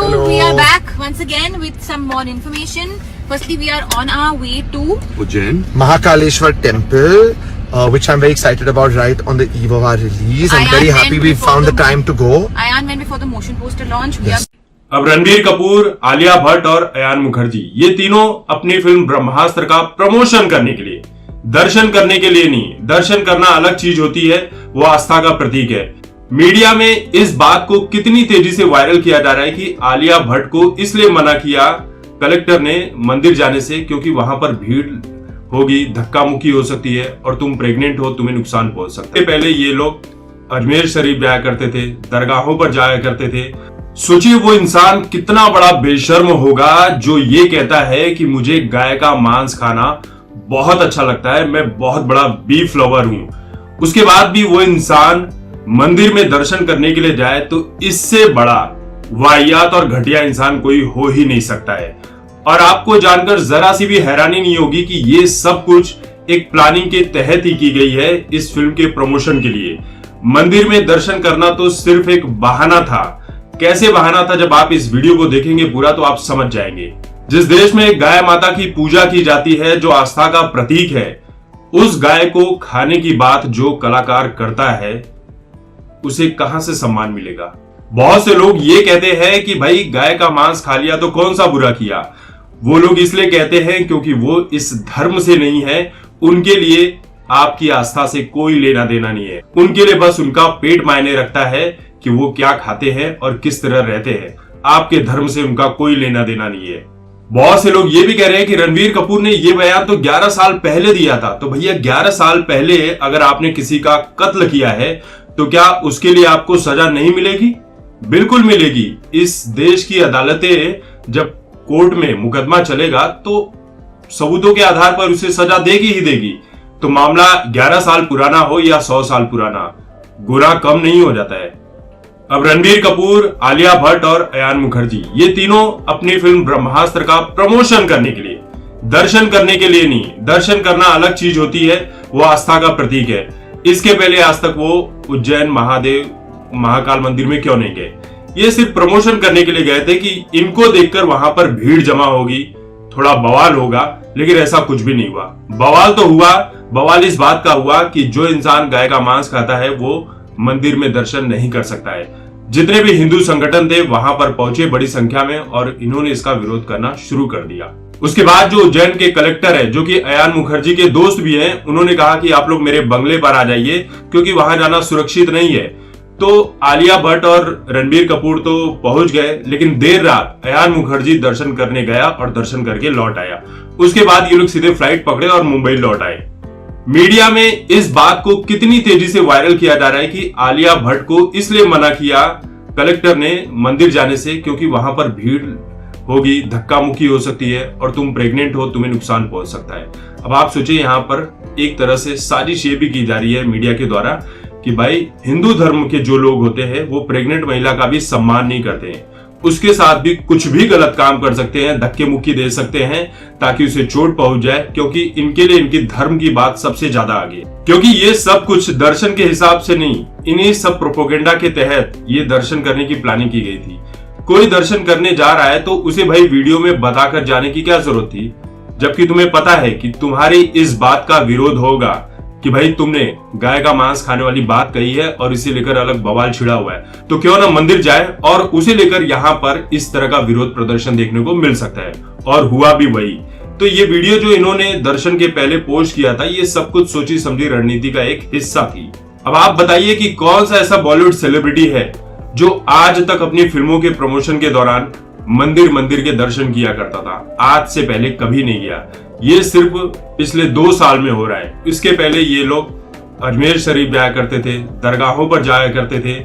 Hello, we are back once again with some more information. Firstly, we are on our way to Ujjain Mahakaleshwar temple, which I'm very excited about right on the eve of our release. I'm very happy we found the time to go. Ayan went before the motion poster launch. We are अब रणबीर कपूर, आलिया भट्ट और अयान मुखर्जी ये तीनों अपनी film ब्रह्मास्त्र का promotion करने के लिए, दर्शन करने के लिए नहीं, दर्शन करना अलग चीज होती है, वो आस्था का प्रतीक है। मीडिया में इस बात को कितनी तेजी से वायरल किया जा रहा है कि आलिया भट्ट को इसलिए मना किया कलेक्टर ने मंदिर जाने से क्योंकि वहां पर भीड़ होगी, धक्का मुक्की हो सकती है और तुम प्रेग्नेंट हो, तुम्हें नुकसान पहुंच सकता है। पहले ये लोग अजमेर शरीफ जाया करते थे, दरगाहों पर जाया करते थे। सोचिए वो इंसान कितना बड़ा बेशर्म होगा जो ये कहता है कि मुझे गाय का मांस खाना बहुत अच्छा लगता है, मैं बहुत बड़ा बीफ लवर हूं। उसके बाद भी वो इंसान मंदिर में दर्शन करने के लिए जाए तो इससे बड़ा वाहियात और घटिया इंसान कोई हो ही नहीं सकता है। और आपको जानकर जरा सी भी हैरानी नहीं होगी कि ये सब कुछ एक प्लानिंग के तहत ही की गई है इस फिल्म के प्रमोशन के लिए। मंदिर में दर्शन करना तो सिर्फ एक बहाना था। कैसे बहाना था, जब आप इस वीडियो को देखेंगे पूरा तो आप समझ जाएंगे। जिस देश में गाय माता की पूजा की जाती है, जो आस्था का प्रतीक है, उस गाय को खाने की बात जो कलाकार करता है उसे कहां से सम्मान मिलेगा। बहुत से लोग ये कहते हैं कि भाई गाय का मांस खा लिया तो कौन सा बुरा किया। वो लोग इसलिए कहते हैं क्योंकि वो इस धर्म से नहीं है, उनके लिए आपकी आस्था से कोई लेना देना नहीं है। उनके लिए बस उनका पेट मायने रखता है कि वो क्या खाते हैं और किस तरह रहते हैं। आपके धर्म से उनका कोई लेना देना नहीं है। बहुत से लोग ये भी कह रहे हैं कि रणबीर कपूर ने ये बयान तो 11 साल पहले दिया था। तो भैया 11 साल पहले अगर आपने किसी का कत्ल किया है तो क्या उसके लिए आपको सजा नहीं मिलेगी? बिल्कुल मिलेगी। इस देश की अदालतें जब कोर्ट में मुकदमा चलेगा तो सबूतों के आधार पर उसे सजा देगी ही देगी। तो मामला 11 साल पुराना हो या 100 साल पुराना, गुनाह कम नहीं हो जाता है। अब रणबीर कपूर, आलिया भट्ट और अयान मुखर्जी ये तीनों अपनी फिल्म ब्रह्मास्त्र का प्रमोशन करने के लिए, दर्शन करने के लिए नहीं, दर्शन करना अलग चीज होती है, वो आस्था का प्रतीक है। इसके पहले आज तक वो उज्जैन महादेव महाकाल मंदिर में क्यों नहीं गए? ये सिर्फ प्रमोशन करने के लिए गए थे कि इनको देखकर वहां पर भीड़ जमा होगी, थोड़ा बवाल होगा, लेकिन ऐसा कुछ भी नहीं हुआ। बवाल तो हुआ, बवाल इस बात का हुआ कि जो इंसान गाय का मांस खाता है वो मंदिर में दर्शन नहीं कर सकता है। जितने भी हिंदू संगठन थे वहां पर पहुंचे बड़ी संख्या में और इन्होंने इसका विरोध करना शुरू कर दिया। उसके बाद जो उज्जैन के कलेक्टर है, जो कि अयान मुखर्जी के दोस्त भी हैं, उन्होंने कहा कि आप लोग मेरे बंगले पर आ जाइए क्योंकि वहां जाना सुरक्षित नहीं है। तो आलिया भट्ट और रणबीर कपूर तो पहुंच गए, लेकिन देर रात अयान मुखर्जी दर्शन करने गया और दर्शन करके लौट आया। उसके बाद ये लोग सीधे फ्लाइट पकड़े और मुंबई लौट आए। मीडिया में इस बात को कितनी तेजी से वायरल किया जा रहा है कि आलिया भट्ट को इसलिए मना किया कलेक्टर ने मंदिर जाने से क्योंकि वहां पर भीड़ होगी, धक्का मुक्की हो सकती है और तुम प्रेग्नेंट हो, तुम्हें नुकसान पहुंच सकता है। अब आप सोचिए यहाँ पर एक तरह से साजिश ये भी की जा रही है मीडिया के द्वारा कि भाई हिंदू धर्म के जो लोग होते हैं वो प्रेग्नेंट महिला का भी सम्मान नहीं करते हैं, उसके साथ भी कुछ भी गलत काम कर सकते हैं, धक्के मुक्की दे सकते हैं ताकि उसे चोट पहुंच जाए, क्योंकि इनके लिए इनकी धर्म की बात सबसे ज्यादा आगे। क्योंकि ये सब कुछ दर्शन के हिसाब से नहीं, इन्हीं सब प्रोपोगेंडा के तहत ये दर्शन करने की प्लानिंग की गई थी। कोई दर्शन करने जा रहा है तो उसे भाई वीडियो में बताकर जाने की क्या जरूरत थी, जबकि तुम्हें पता है कि तुम्हारी इस बात का विरोध होगा कि भाई तुमने गाय का मांस खाने वाली बात कही है और इसे लेकर अलग बवाल छिड़ा हुआ है। तो क्यों ना मंदिर जाए और उसे लेकर यहाँ पर इस तरह का विरोध प्रदर्शन देखने को मिल सकता है, और हुआ भी वही। तो ये वीडियो जो इन्होंने दर्शन के पहले पोस्ट किया था, ये सब कुछ सोची समझी रणनीति का एक हिस्सा थी। अब आप बताइए कि कौन सा ऐसा बॉलीवुड सेलिब्रिटी है जो आज तक अपनी फिल्मों के प्रमोशन के दौरान मंदिर के दर्शन किया करता था? आज से पहले कभी नहीं किया। ये सिर्फ पिछले 2 साल में हो रहा है। इसके पहले ये लोग अजमेर शरीफ जाया करते थे, दरगाहों पर जाया करते थे,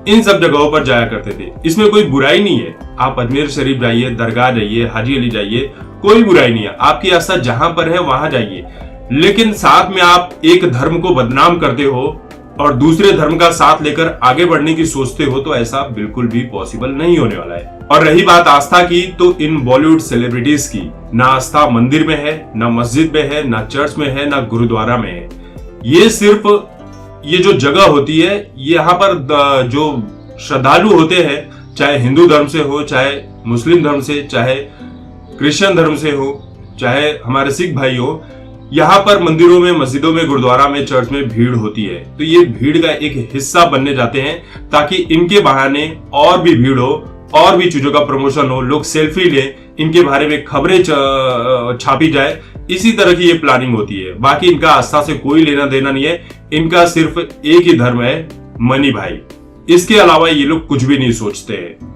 इन सब जगहों पर जाया करते थे। इसमें कोई बुराई नहीं है। आप अजमेर शरीफ जाइए, दरगाह जाइए, हाजी अली जाइए, कोई बुराई नहीं है। आपकी आस्था जहां पर है वहां जाइए, लेकिन साथ में आप एक धर्म को बदनाम करते हो और दूसरे धर्म का साथ लेकर आगे बढ़ने की सोचते हो तो ऐसा बिल्कुल भी पॉसिबल नहीं होने वाला है। और रही बात आस्था की, तो इन बॉलीवुड सेलिब्रिटीज की ना आस्था मंदिर में है, ना मस्जिद में है, ना चर्च में है, ना गुरुद्वारा में है। ये सिर्फ ये जो जगह होती है, यहाँ पर जो श्रद्धालु होते हैं चाहे हिंदू धर्म से हो, चाहे मुस्लिम धर्म से, चाहे क्रिश्चियन धर्म से हो, चाहे हमारे सिख भाई हो, यहाँ पर मंदिरों में, मस्जिदों में, गुरुद्वारा में, चर्च में भीड़ होती है। तो ये भीड़ का एक हिस्सा बनने जाते हैं ताकि इनके बहाने और भी भीड़ हो, और भी चीजों का प्रमोशन हो, लोग सेल्फी ले, इनके बारे में खबरें छापी जाए। इसी तरह की ये प्लानिंग होती है। बाकी इनका आस्था से कोई लेना देना नहीं है। इनका सिर्फ एक ही धर्म है, मनी भाई। इसके अलावा ये लोग कुछ भी नहीं सोचते हैं।